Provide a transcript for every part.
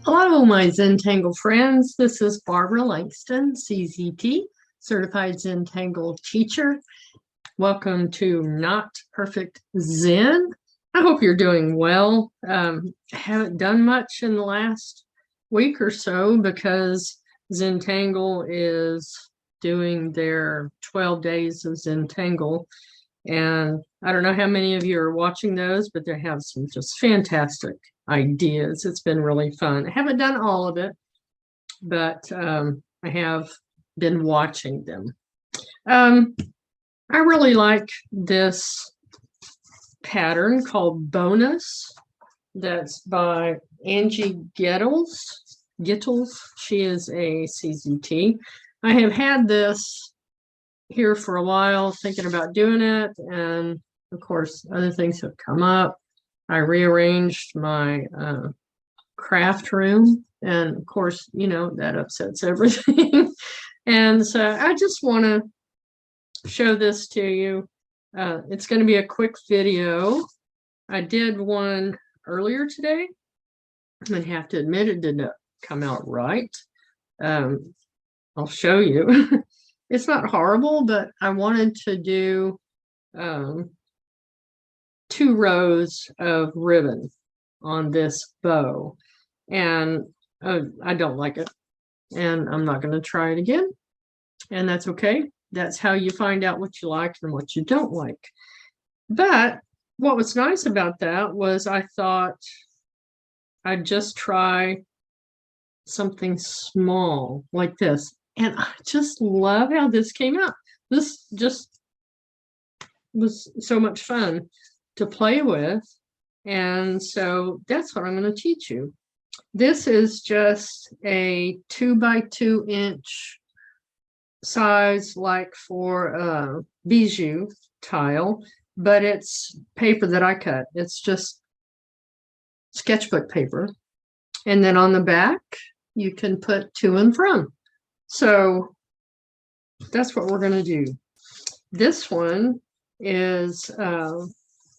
Hello, my Zentangle friends. This is Barbara Langston, CZT, Certified Zentangle Teacher. Welcome to Not Perfect Zen. I hope you're doing well. I haven't done much in the last week or so because Zentangle is doing their 12 days of Zentangle. And I don't know how many of you are watching those, but they have some just fantastic ideas. It's been really fun. I haven't done all of it, but I have been watching them. I really like this pattern called Bownus. That's by Angie Gittles. She is a CZT. I have had this here for a while, thinking about doing it, and of course other things have come up. I rearranged my craft room, and of course, you know, that upsets everything. And so I just want to show this to you. It's going to be a quick video. I did one earlier today. I have to admit it did not come out right. I'll show you. It's not horrible, but I wanted to do 2 rows of ribbon on this bow, and I don't like it, and I'm not going to try it again, and that's okay. That's how you find out what you like and what you don't like. But what was nice about that was I thought I'd just try something small like this, and I just love how this came out. This just was so much fun to play with, and so that's what I'm going to teach you. This is just a 2 by 2 inch size, like for bijou tile, but it's paper that I cut. It's just sketchbook paper, and then on the back you can put to and from. So that's what we're going to do. This one is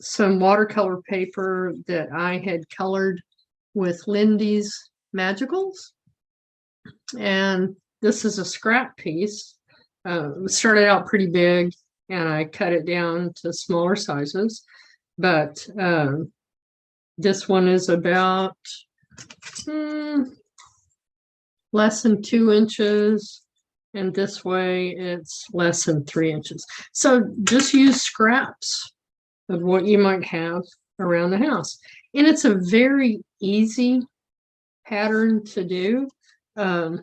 some watercolor paper that I had colored with Lindy's Magicals, and this is a scrap piece. It started out pretty big, and I cut it down to smaller sizes, but this one is about less than 2 inches, and this way it's less than 3 inches. So just use scraps of what you might have around the house. And it's a very easy pattern to do. I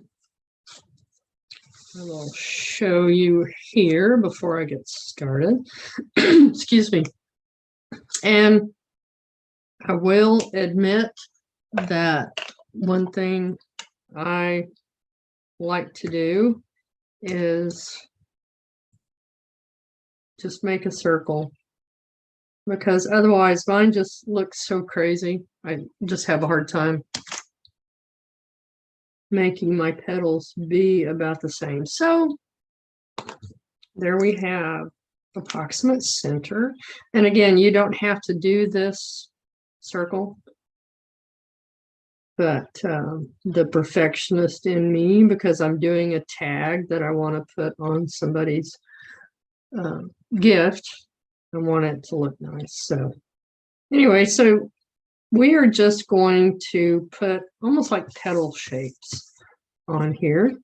will show you here before I get started. Excuse me. And I will admit that one thing I like to do is just make a circle, because otherwise mine just looks so crazy. I just have a hard time making my petals be about the same. So there we have approximate center. And again, you don't have to do this circle, but the perfectionist in me, because I'm doing a tag that I want to put on somebody's gift, I want it to look nice. So anyway, so we are just going to put almost like petal shapes on here.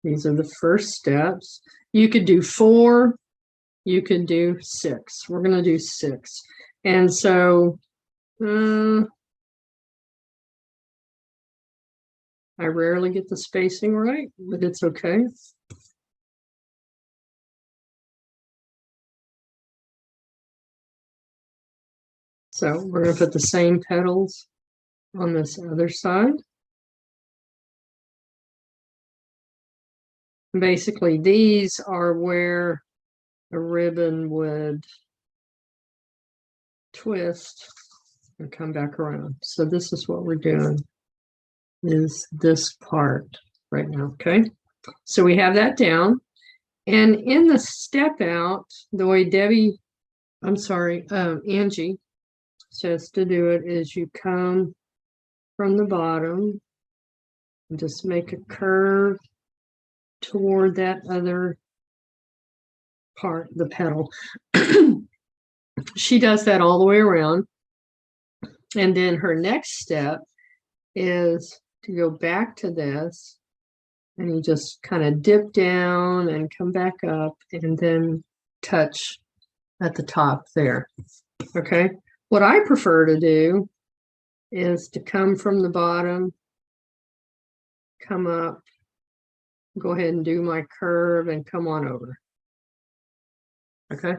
These are the first steps. You could do 4, you could do 6. We're going to do 6. And so I rarely get the spacing right, but it's okay. So we're going to put the same petals on this other side. Basically, these are where a ribbon would twist and come back around. So this is what we're doing, is this part right now. Okay, so we have that down, and in the step out, the way Angie says to do it is you come from the bottom and just make a curve toward that other part, the petal. She does that all the way around. And then her next step is to go back to this, and you just kind of dip down and come back up and then touch at the top there. Okay. What I prefer to do is to come from the bottom, come up, go ahead and do my curve and come on over. Okay.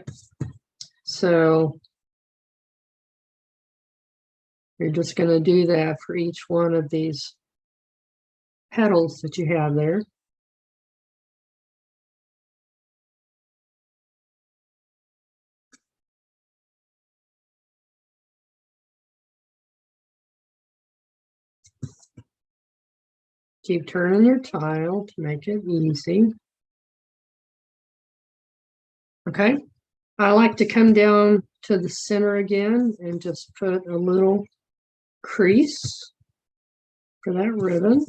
So you're just going to do that for each one of these petals that you have there. Keep turning your tile to make it easy. Okay. I like to come down to the center again and just put a little crease for that ribbon.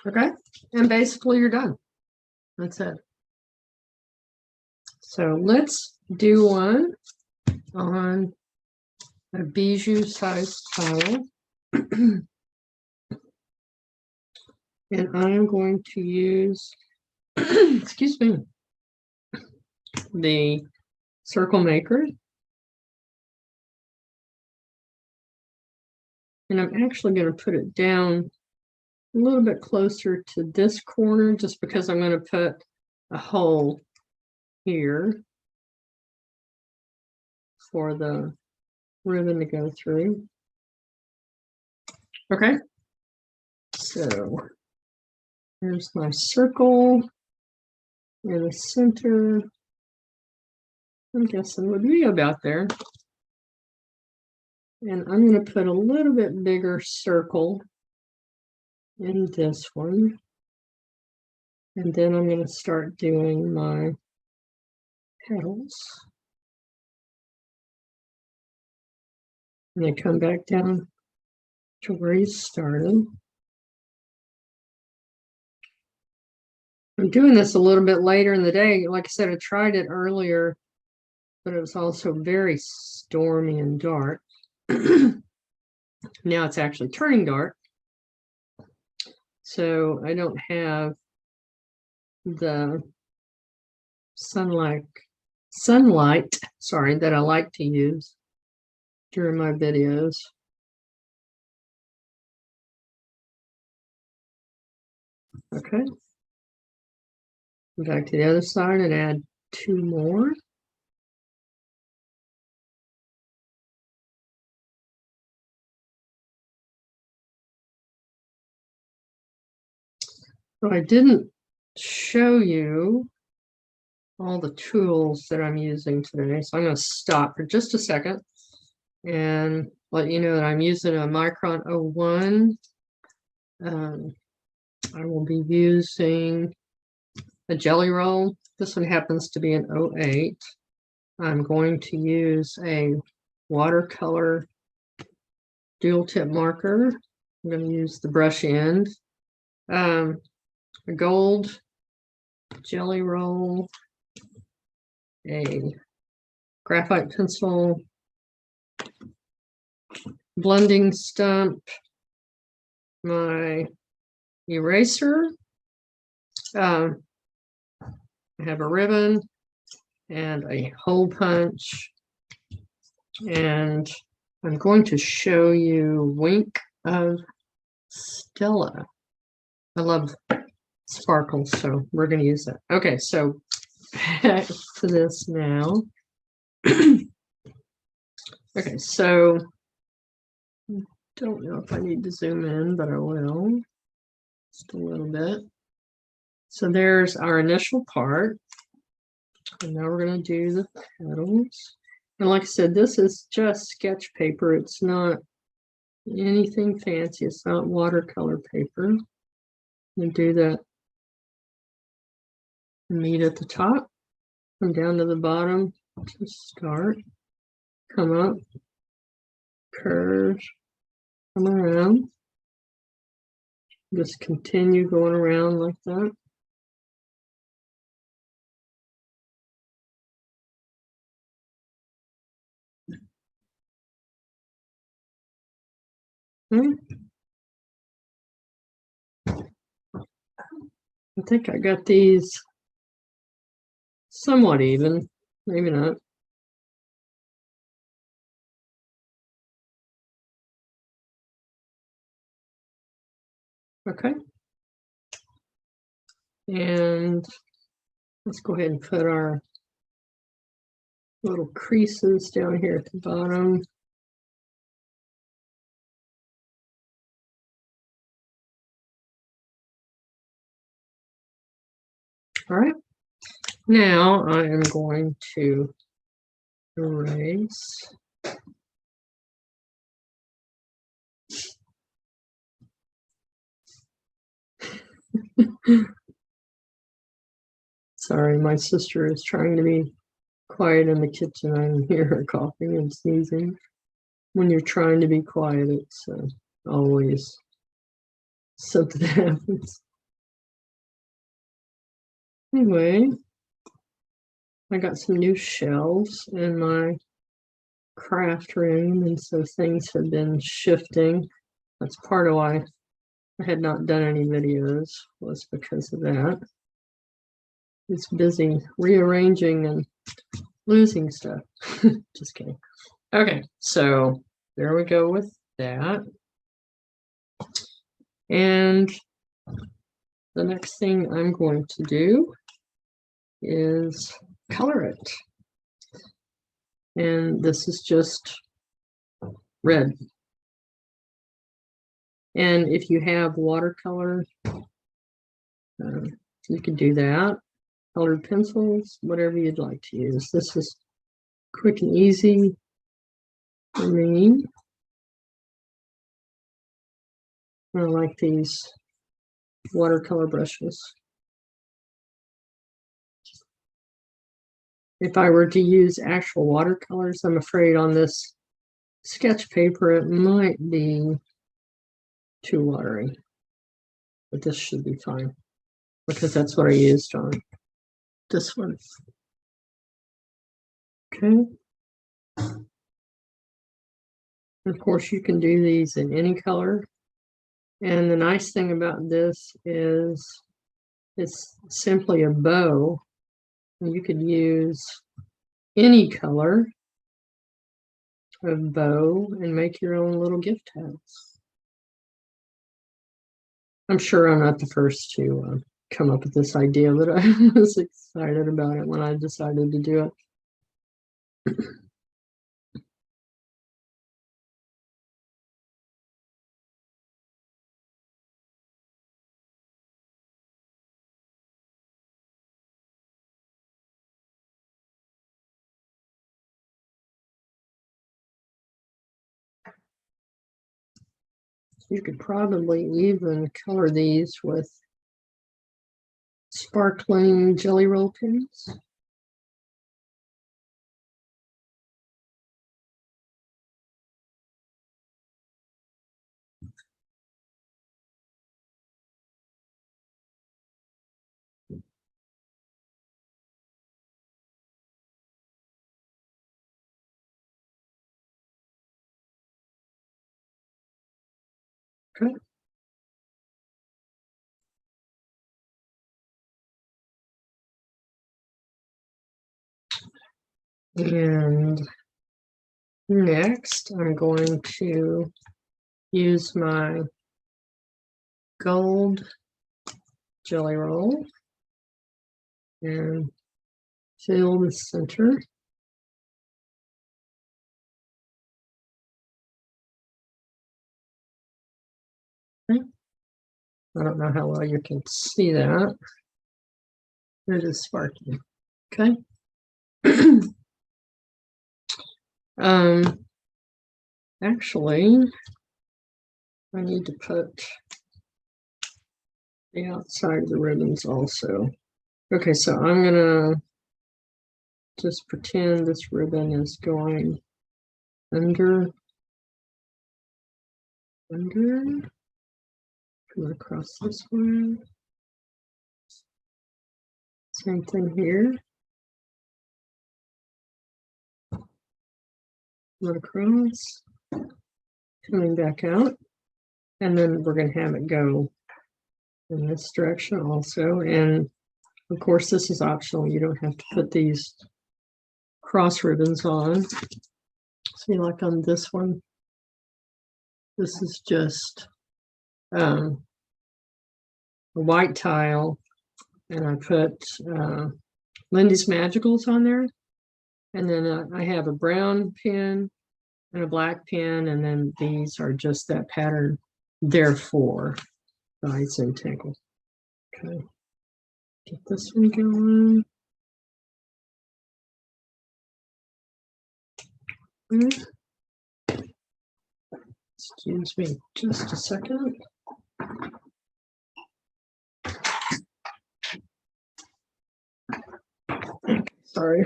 Okay, and basically you're done. That's it. So let's do one on a bijou size tile. And I'm going to use, excuse me, the circle maker. And I'm actually going to put it down a little bit closer to this corner just because I'm going to put a hole here for the ribbon to go through. Okay, so here's my circle in the center. I'm guessing would be about there. And I'm going to put a little bit bigger circle in this one. And then I'm going to start doing my petals. And I come back down to where you started. I'm doing this a little bit later in the day. Like I said, I tried it earlier, but it was also very stormy and dark. Now it's actually turning dark. So I don't have the sunlight, sorry, that I like to use during my videos. Okay. Back to the other side and add 2 more. So I didn't show you all the tools that I'm using today. So I'm going to stop for just a second and let you know that I'm using a Micron 01. I will be using a jelly roll. This one happens to be an 08. I'm going to use a watercolor dual tip marker. I'm going to use the brush end. A gold jelly roll, a graphite pencil, blending stump, my eraser. I have a ribbon and a hole punch, and I'm going to show you Wink of Stella. I love sparkles, so we're going to use that. Okay, so back to this now. Okay, so don't know if I need to zoom in, but I will just a little bit. So there's our initial part, and now we're going to do the petals. And like I said, this is just sketch paper. It's not anything fancy. It's not watercolor paper. We do that meat at the top. come down to the bottom to start, come up, curve, come around, just continue going around like that. Okay. I think I got these somewhat even, maybe not. Okay. And let's go ahead and put our little creases down here at the bottom. All right. Now I am going to erase. Sorry, my sister is trying to be quiet in the kitchen. I can hear her coughing and sneezing. When you're trying to be quiet, it's always something happens. Anyway, I got some new shelves in my craft room, and so things have been shifting. That's part of why I had not done any videos, was because of that. It's busy rearranging and losing stuff. Just kidding. Okay, so there we go with that. And the next thing I'm going to do is color it. And this is just red. And if you have watercolor, you can do that. Colored pencils, whatever you'd like to use. This is quick and easy for me. I like these watercolor brushes. If I were to use actual watercolors, I'm afraid on this sketch paper it might be too watery. But this should be fine, because that's what I used on this one. Okay. Of course, you can do these in any color. And the nice thing about this is it's simply a bow. You could use any color of bow and make your own little gift hats. I'm sure I'm not the first to come up with this idea, but I was excited about it when I decided to do it. You could probably even color these with sparkling jelly roll pins. Okay. And next, I'm going to use my gold jelly roll and fill the center. Okay. I don't know how well you can see that. It is sparkly. Okay. Actually, I need to put the outside of the ribbons also. Okay, so I'm gonna just pretend this ribbon is going under, come across this one. Same thing here. Go across, coming back out, and then we're going to have it go in this direction also. And of course, this is optional. You don't have to put these cross ribbons on. See, like on this one, this is just a white tile, and I put Lindy's Magicals on there. And then I have a brown pin and a black pin, and then these are just that pattern, therefore, by Zentangle. Okay, get this one going. Excuse me, just a second. Sorry.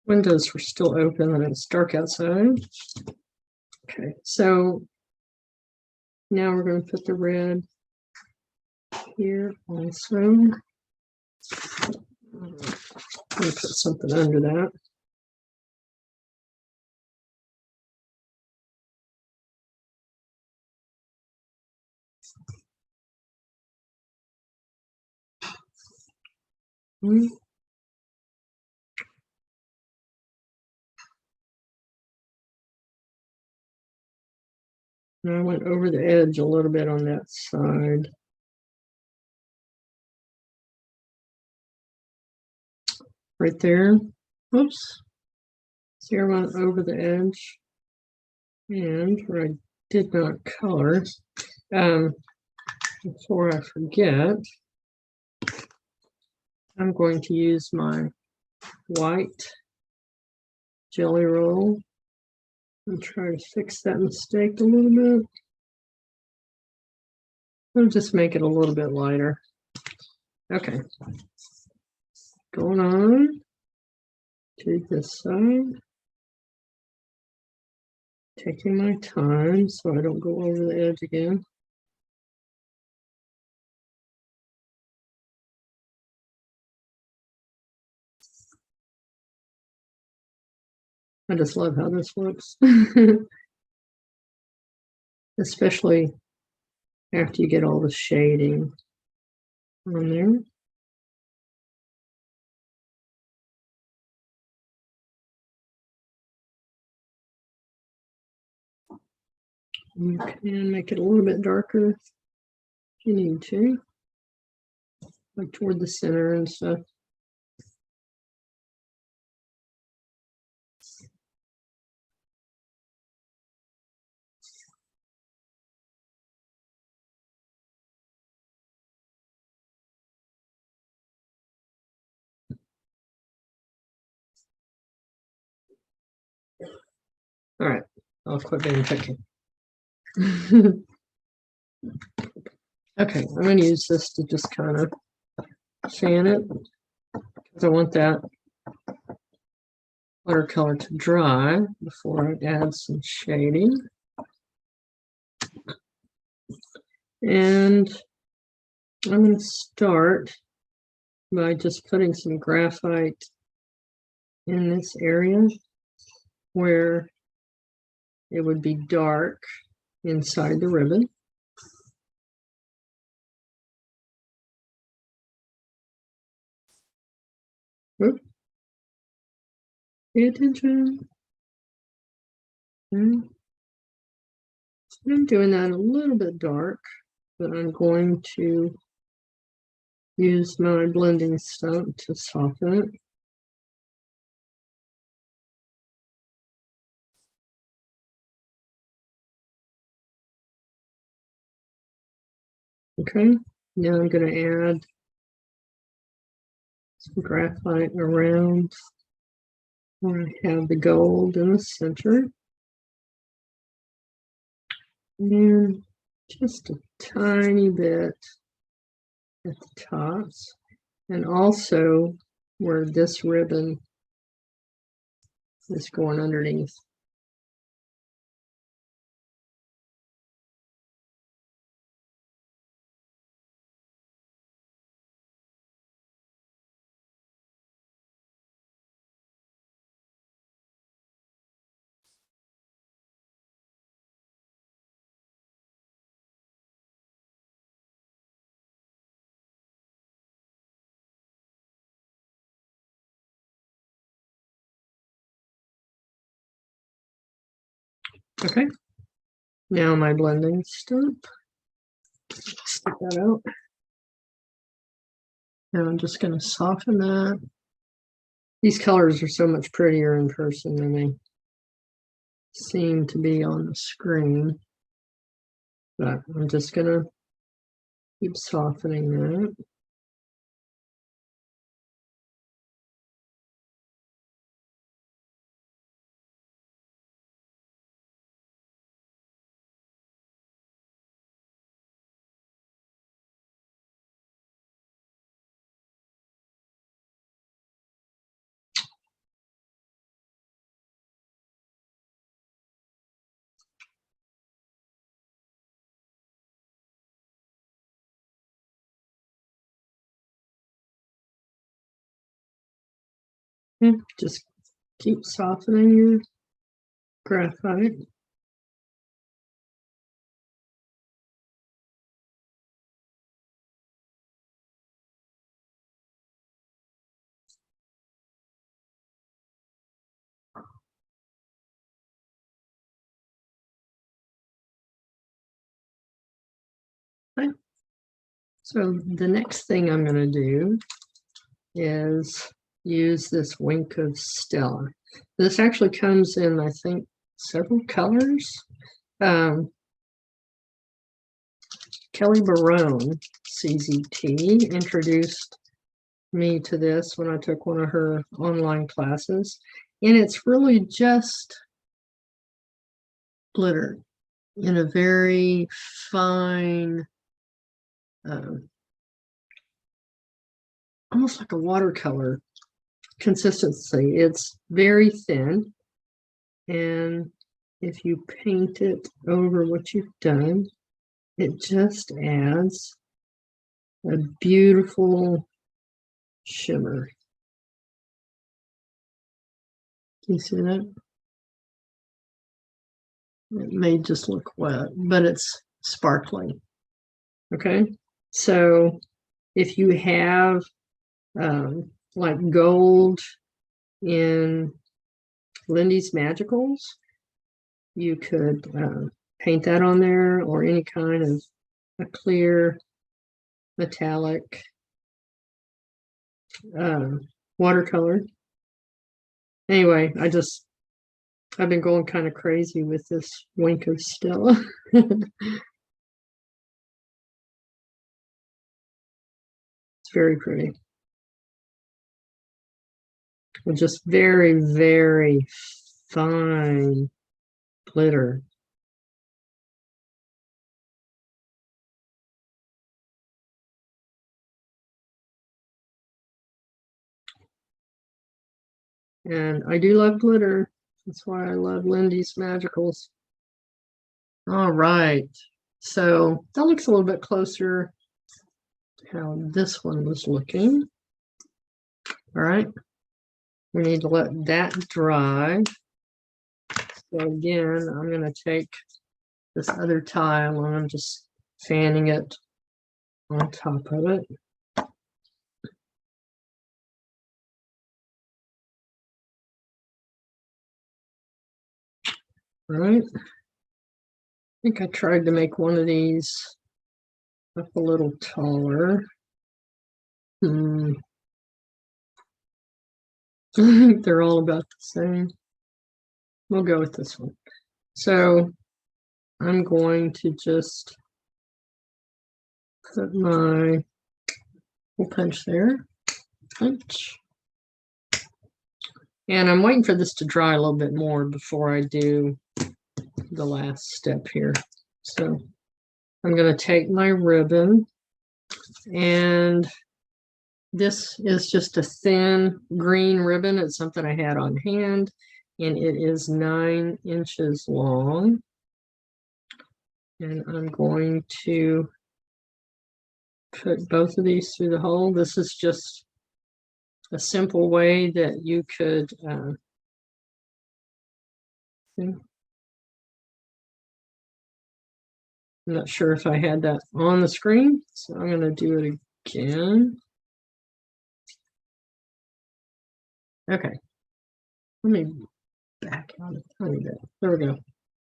Windows were still open and it's dark outside. Okay, so now we're going to put the red here also. I'm going to put something under that. And I went over the edge a little bit on that side. Right there. Oops. See, I went over the edge. And where I did not color, before I forget, I'm going to use my white jelly roll and try to fix that mistake a little bit. I'll just make it a little bit lighter. Okay. Going on to this side. Taking my time so I don't go over the edge again. I just love how this looks. Especially after you get all the shading on there. You can make it a little bit darker if you need to, like toward the center and stuff. All right, I'll quit being picky. Okay, I'm going to use this to just kind of fan it because I want that watercolor to dry before I add some shading. And I'm going to start by just putting some graphite in this area where it would be dark inside the ribbon. Oop. Pay attention. Okay. I'm doing that a little bit dark, but I'm going to use my blending stump to soften it. Okay, now I'm going to add some graphite around where I have the gold in the center. And just a tiny bit at the tops. And also where this ribbon is going underneath. Okay, now my blending stuff. Stick that out. And I'm just going to soften that. These colors are so much prettier in person than they seem to be on the screen. But I'm just going to keep softening that. And just keep softening your graphite. Okay. So the next thing I'm going to do is use this Wink of Stella. This actually comes in, I think, several colors. Kelly Barone, CZT, introduced me to this when I took one of her online classes. And it's really just glitter in a very fine, almost like a watercolor consistency. It's very thin, and if you paint it over what you've done, it just adds a beautiful shimmer. Can you see that? It may just look wet, but it's sparkling. Okay, so if you have like gold in Lindy's Magicals, you could paint that on there, or any kind of a clear metallic watercolor. Anyway, I've been going kind of crazy with this Wink of Stella. It's very pretty. With just very, very fine glitter. And I do love glitter. That's why I love Lindy's Magicals. All right. So that looks a little bit closer to how this one was looking. All right. We need to let that dry. So again, I'm going to take this other tile and I'm just fanning it on top of it. All right. I think I tried to make one of these up a little taller. I think they're all about the same. We'll go with this one. So I'm going to just put my hole punch there. Punch. And I'm waiting for this to dry a little bit more before I do the last step here. So I'm going to take my ribbon and This is just a thin green ribbon. It's something I had on hand, and it is 9 inches long. And I'm going to put both of these through the hole. This is just a simple way that you could I'm not sure if I had that on the screen, so I'm going to do it again. Okay, let me back out a tiny bit. There we go.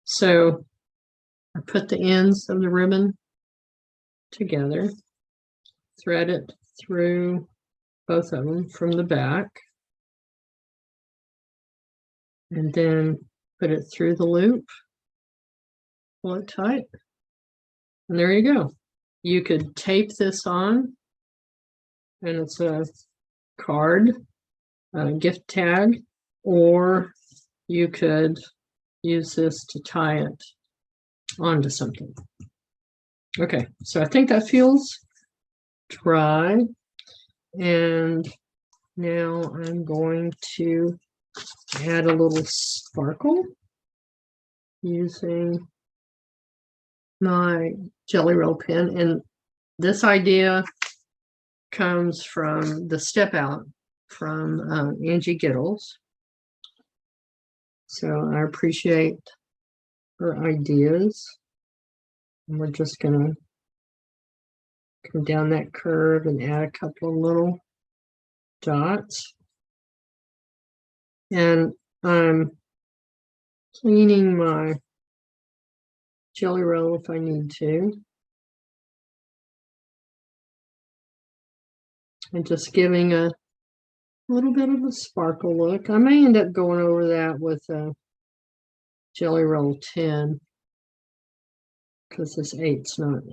So I put the ends of the ribbon together, thread it through both of them from the back, and then put it through the loop, pull it tight, and there you go. You could tape this on, and it's a card, a gift tag, or you could use this to tie it onto something. Okay, so I think that feels dry, and now I'm going to add a little sparkle using my Jelly Roll pen, and this idea comes from the Step Out from Angie Gittles. So I appreciate her ideas. And we're just going to come down that curve and add a couple of little dots. And I'm cleaning my Jelly Roll if I need to. And just giving a little bit of a sparkle look. I may end up going over that with a Jelly Roll 10 because this 8's not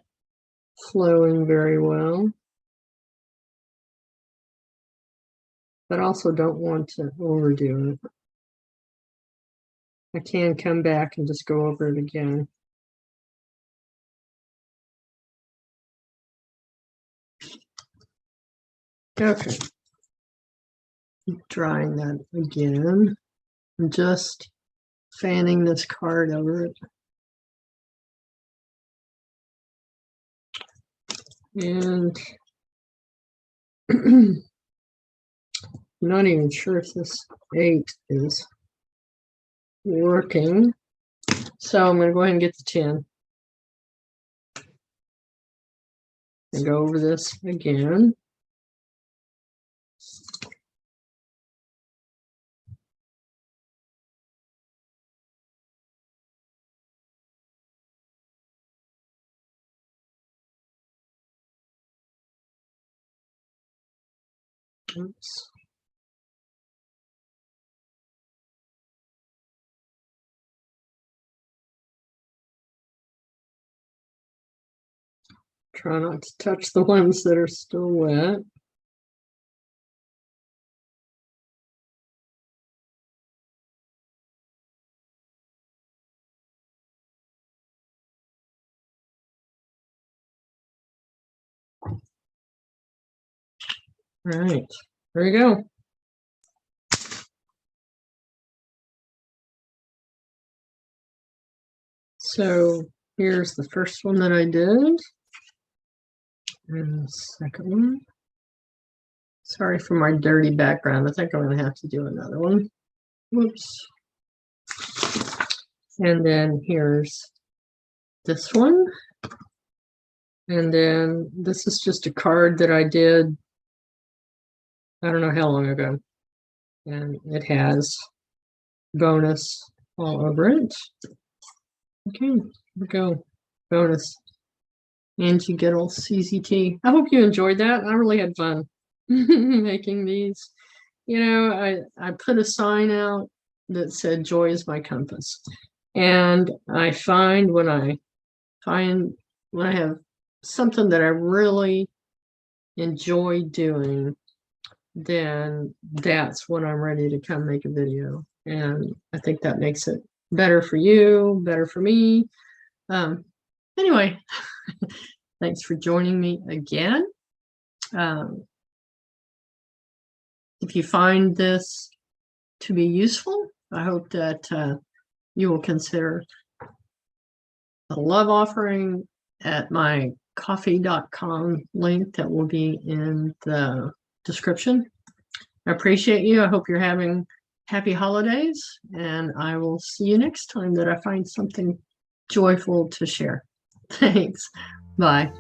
flowing very well. But also don't want to overdo it. I can come back and just go over it again. Okay. Drying that again. I'm just fanning this card over it. And I'm not even sure if this 8 is working. So I'm going to go ahead and get the 10. And go over this again. Oops. Try not to touch the ones that are still wet. All right, there you go. So here's the first one that I did. And the second one. Sorry for my dirty background. I think I'm going to have to do another one. Whoops. And then here's this one. And then this is just a card that I did, I don't know how long ago. And it has Bownus all over it. Okay, here we go. Bownus. Angie Gittles, CZT. I hope you enjoyed that. I really had fun making these. You know, I put a sign out that said joy is my compass. And I find when I have something that I really enjoy doing, then that's when I'm ready to come make a video. And I think that makes it better for you, better for me. Anyway, thanks for joining me again. if you find this to be useful, I hope that you will consider a love offering at my coffee.com link that will be in the description. I appreciate you. I hope you're having happy holidays, and I will see you next time that I find something joyful to share. Thanks. Bye.